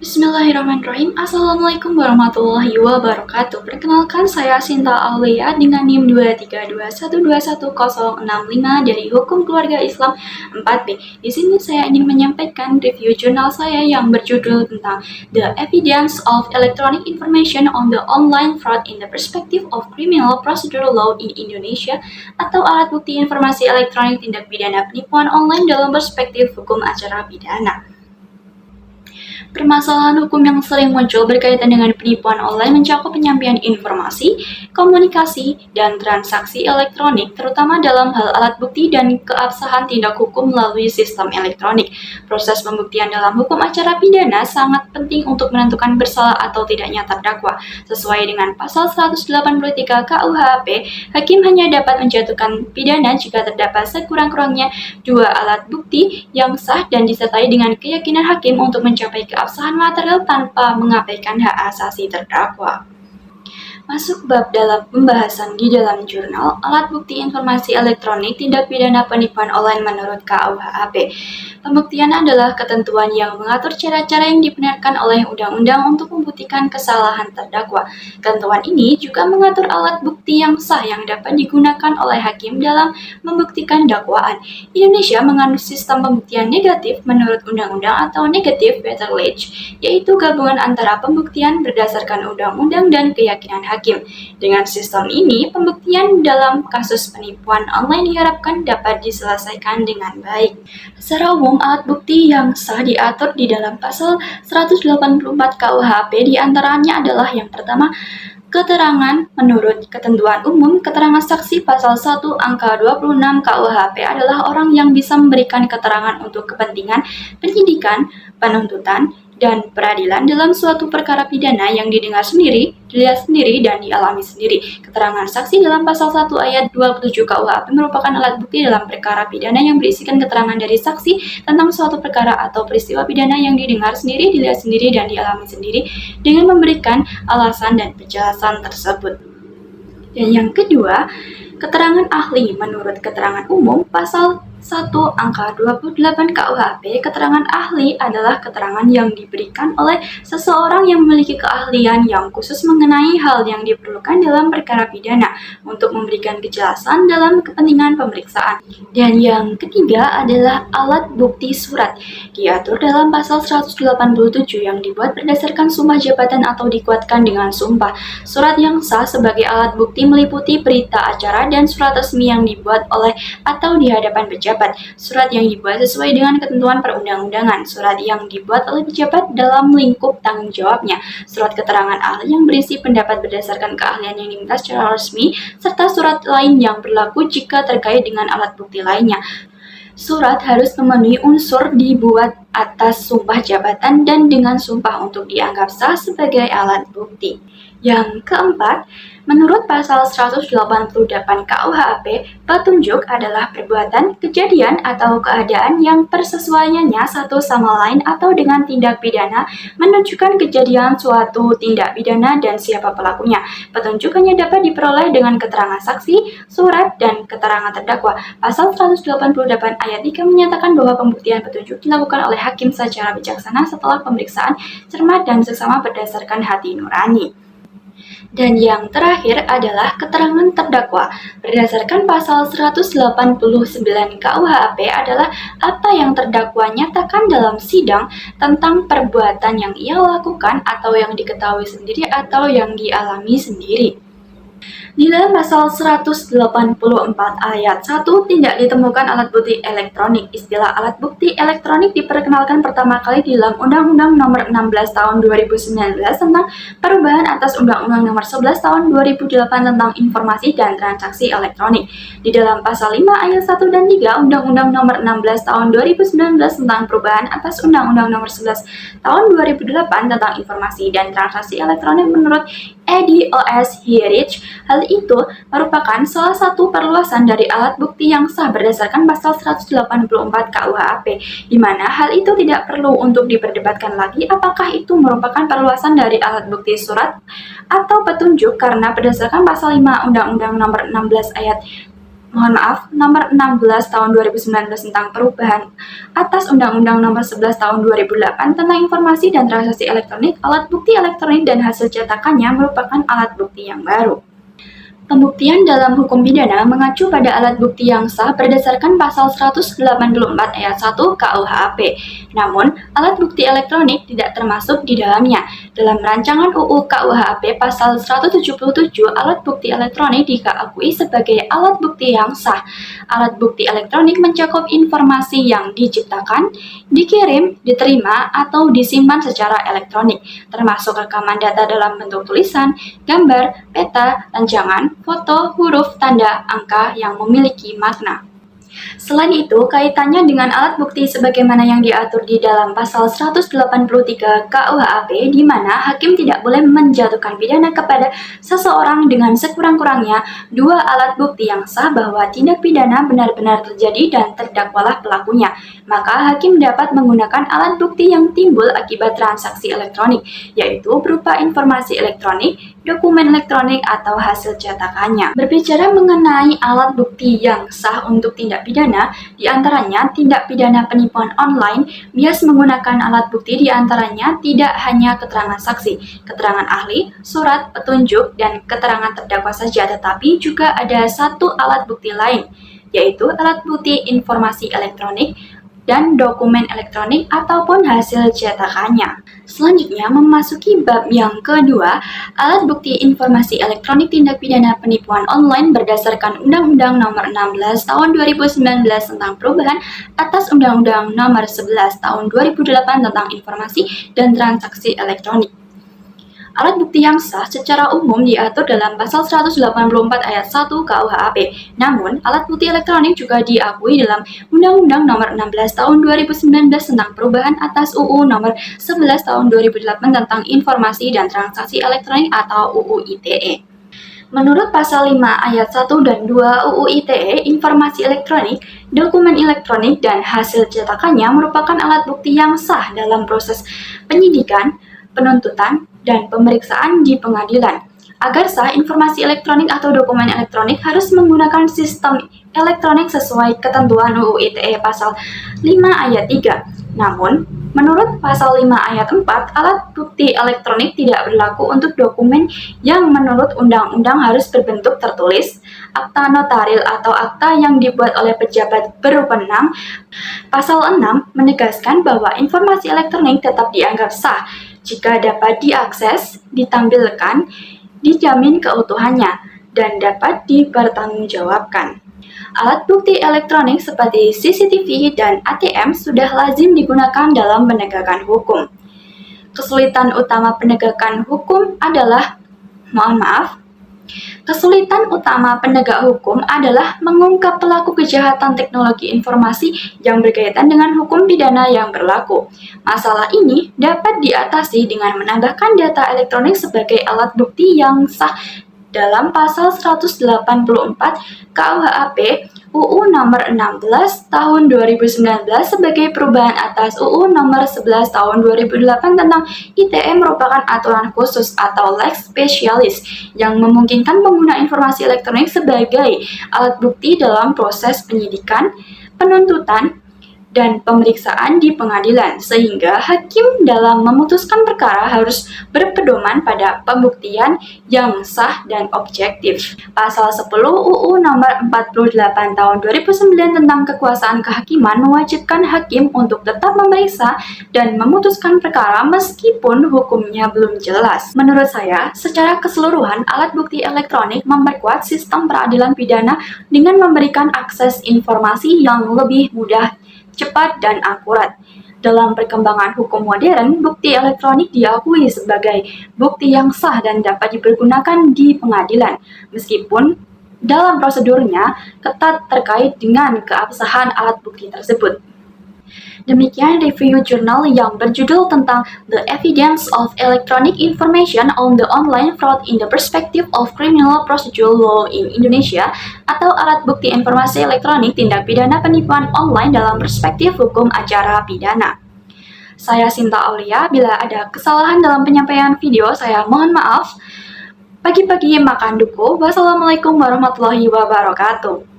Bismillahirrahmanirrahim. Assalamualaikum warahmatullahi wabarakatuh. Perkenalkan, saya Sinta Aulia dengan NIM 232121065 dari Hukum Keluarga Islam 4B. Di sini saya ingin menyampaikan review jurnal saya yang berjudul tentang The Evidence of Electronic Information on the Online Fraud in the Perspective of Criminal Procedural Law in Indonesia, atau alat bukti informasi elektronik tindak pidana penipuan online dalam perspektif hukum acara pidana. Permasalahan hukum yang sering muncul berkaitan dengan penipuan online mencakup penyampaian informasi, komunikasi, dan transaksi elektronik, terutama dalam hal alat bukti dan keabsahan tindak hukum melalui sistem elektronik. Proses pembuktian dalam hukum acara pidana sangat penting untuk menentukan bersalah atau tidaknya terdakwa. Sesuai dengan pasal 183 KUHP, hakim hanya dapat menjatuhkan pidana jika terdapat sekurang-kurangnya dua alat bukti yang sah dan disertai dengan keyakinan hakim untuk mencapai keabsahan material tanpa mengabaikan hak asasi terdakwa. Masuk bab dalam pembahasan di dalam jurnal Alat Bukti Informasi Elektronik Tindak Pidana Penipuan Online menurut KUHP. Pembuktian adalah ketentuan yang mengatur cara-cara yang dibenarkan oleh undang-undang untuk membuktikan kesalahan terdakwa. Ketentuan ini juga mengatur alat bukti yang sah yang dapat digunakan oleh hakim dalam membuktikan dakwaan. Indonesia menganut sistem pembuktian negatif menurut undang-undang atau negative patronage, yaitu gabungan antara pembuktian berdasarkan undang-undang dan keyakinan hakim. Dengan sistem ini, pembuktian dalam kasus penipuan online diharapkan dapat diselesaikan dengan baik. Secara umum, alat bukti yang sah diatur di dalam pasal 184 KUHP, diantaranya adalah yang pertama, keterangan menurut ketentuan umum. Keterangan saksi pasal 1 angka 26 KUHP adalah orang yang bisa memberikan keterangan untuk kepentingan penyidikan, penuntutan, dan peradilan dalam suatu perkara pidana yang didengar sendiri, dilihat sendiri, dan dialami sendiri. Keterangan saksi dalam pasal 1 ayat 27 KUHP merupakan alat bukti dalam perkara pidana yang berisikan keterangan dari saksi tentang suatu perkara atau peristiwa pidana yang didengar sendiri, dilihat sendiri, dan dialami sendiri dengan memberikan alasan dan penjelasan tersebut. Dan yang kedua, keterangan ahli menurut keterangan umum pasal 1 angka 28 KUHP. Keterangan ahli adalah keterangan yang diberikan oleh seseorang yang memiliki keahlian yang khusus mengenai hal yang diperlukan dalam perkara pidana untuk memberikan kejelasan dalam kepentingan pemeriksaan. Dan yang ketiga adalah alat bukti surat, diatur dalam pasal 187 yang dibuat berdasarkan sumpah jabatan atau dikuatkan dengan sumpah. Surat yang sah sebagai alat bukti meliputi berita acara dan surat resmi yang dibuat oleh atau di hadapan pejabat. Surat yang dibuat sesuai dengan ketentuan perundang-undangan, surat yang dibuat oleh pejabat dalam lingkup tanggung jawabnya, surat keterangan ahli yang berisi pendapat berdasarkan keahlian yang diminta secara resmi, serta surat lain yang berlaku jika terkait dengan alat bukti lainnya. Surat harus memenuhi unsur dibuat atas sumpah jabatan dan dengan sumpah untuk dianggap sah sebagai alat bukti. Yang keempat, menurut pasal 188 KUHP, petunjuk adalah perbuatan, kejadian, atau keadaan yang persesuaiannya satu sama lain atau dengan tindak pidana menunjukkan kejadian suatu tindak pidana dan siapa pelakunya. Petunjuk hanya dapat diperoleh dengan keterangan saksi, surat, dan keterangan terdakwa. Pasal 188 ayat 3 menyatakan bahwa pembuktian petunjuk dilakukan oleh hakim secara bijaksana setelah pemeriksaan cermat dan seksama berdasarkan hati nurani. Dan yang terakhir adalah keterangan terdakwa. Berdasarkan pasal 189 KUHP adalah apa yang terdakwa nyatakan dalam sidang tentang perbuatan yang ia lakukan atau yang diketahui sendiri atau yang dialami sendiri. Di dalam pasal 184 ayat 1 tidak ditemukan alat bukti elektronik. Istilah alat bukti elektronik diperkenalkan pertama kali di dalam Undang-Undang Nomor 16 Tahun 2019 tentang perubahan atas Undang-Undang Nomor 11 Tahun 2008 tentang informasi dan transaksi elektronik. Di dalam pasal 5 ayat 1 dan 3 Undang-Undang Nomor 16 Tahun 2019 tentang perubahan atas Undang-Undang Nomor 11 Tahun 2008 tentang informasi dan transaksi elektronik menurut EDOS Hierich, hal itu merupakan salah satu perluasan dari alat bukti yang sah berdasarkan pasal 184 KUHP, di mana hal itu tidak perlu untuk diperdebatkan lagi apakah itu merupakan perluasan dari alat bukti surat atau petunjuk, karena berdasarkan pasal 5 Undang-Undang Nomor 16 ayat Nomor 16 Tahun 2019 tentang perubahan atas Undang-Undang Nomor 11 Tahun 2008 tentang informasi dan transaksi elektronik, alat bukti elektronik dan hasil cetakannya merupakan alat bukti yang baru. Pembuktian dalam hukum pidana mengacu pada alat bukti yang sah berdasarkan pasal 184 ayat 1 KUHP. Namun, alat bukti elektronik tidak termasuk di dalamnya. Dalam rancangan UU KUHP pasal 177, alat bukti elektronik diakui sebagai alat bukti yang sah. Alat bukti elektronik mencakup informasi yang diciptakan, dikirim, diterima, atau disimpan secara elektronik, termasuk rekaman data dalam bentuk tulisan, gambar, peta, rancangan, foto, huruf, tanda, angka yang memiliki makna. Selain itu, kaitannya dengan alat bukti sebagaimana yang diatur di dalam pasal 183 KUHP, di mana hakim tidak boleh menjatuhkan pidana kepada seseorang dengan sekurang-kurangnya dua alat bukti yang sah bahwa tindak pidana benar-benar terjadi dan terdakwalah pelakunya. Maka hakim dapat menggunakan alat bukti yang timbul akibat transaksi elektronik, yaitu berupa informasi elektronik, dokumen elektronik, atau hasil cetakannya. Berbicara mengenai alat bukti yang sah untuk tindak pidana, diantaranya tindak pidana penipuan online bias menggunakan alat bukti diantaranya tidak hanya keterangan saksi, keterangan ahli, surat, petunjuk, dan keterangan terdakwa saja, tetapi juga ada satu alat bukti lain, yaitu alat bukti informasi elektronik dan dokumen elektronik ataupun hasil cetakannya. Selanjutnya, memasuki bab yang kedua, alat bukti informasi elektronik tindak pidana penipuan online berdasarkan Undang-Undang Nomor 16 Tahun 2019 tentang perubahan atas Undang-Undang Nomor 11 Tahun 2008 tentang informasi dan transaksi elektronik. Alat bukti yang sah secara umum diatur dalam pasal 184 ayat 1 KUHP. Namun, alat bukti elektronik juga diakui dalam Undang-Undang Nomor 16 Tahun 2019 tentang perubahan atas UU Nomor 11 Tahun 2008 tentang informasi dan transaksi elektronik atau UU ITE. Menurut pasal 5 ayat 1 dan 2 UU ITE, informasi elektronik, dokumen elektronik, dan hasil cetakannya merupakan alat bukti yang sah dalam proses penyidikan, penuntutan, dan pemeriksaan di pengadilan. Agar sah, informasi elektronik atau dokumen elektronik harus menggunakan sistem elektronik sesuai ketentuan UU ITE pasal 5 ayat 3. Namun, menurut pasal 5 ayat 4, alat bukti elektronik tidak berlaku untuk dokumen yang menurut undang-undang harus berbentuk tertulis, akta notaril atau akta yang dibuat oleh pejabat berwenang. Pasal 6 menegaskan bahwa informasi elektronik tetap dianggap sah jika dapat diakses, ditampilkan, dijamin keutuhannya, dan dapat dipertanggungjawabkan. Alat bukti elektronik seperti CCTV dan ATM sudah lazim digunakan dalam penegakan hukum. Kesulitan utama penegakan hukum adalah, Kesulitan utama penegak hukum adalah mengungkap pelaku kejahatan teknologi informasi yang berkaitan dengan hukum pidana yang berlaku. Masalah ini dapat diatasi dengan menambahkan data elektronik sebagai alat bukti yang sah dalam pasal 184 KUHP UU Nomor 16 Tahun 2019 sebagai perubahan atas UU Nomor 11 Tahun 2008 tentang ITE merupakan aturan khusus atau lex specialis yang memungkinkan pengguna informasi elektronik sebagai alat bukti dalam proses penyidikan, penuntutan, dan pemeriksaan di pengadilan, sehingga hakim dalam memutuskan perkara harus berpedoman pada pembuktian yang sah dan objektif. Pasal 10 UU Nomor 48 Tahun 2009 tentang kekuasaan kehakiman mewajibkan hakim untuk tetap memeriksa dan memutuskan perkara meskipun hukumnya belum jelas. Menurut saya, secara keseluruhan, alat bukti elektronik memperkuat sistem peradilan pidana dengan memberikan akses informasi yang lebih mudah, cepat, dan akurat. Dalam perkembangan hukum modern, bukti elektronik diakui sebagai bukti yang sah dan dapat dipergunakan di pengadilan, meskipun dalam prosedurnya ketat terkait dengan keabsahan alat bukti tersebut. Demikian review jurnal yang berjudul tentang The Evidence of Electronic Information on the Online Fraud in the Perspective of Criminal Procedural Law in Indonesia atau Alat Bukti Informasi Elektronik Tindak Pidana Penipuan Online dalam Perspektif Hukum Acara Pidana. Saya Sinta Aulia, bila ada kesalahan dalam penyampaian video, saya mohon maaf. Pagi-pagi makan duku. Wassalamualaikum warahmatullahi wabarakatuh.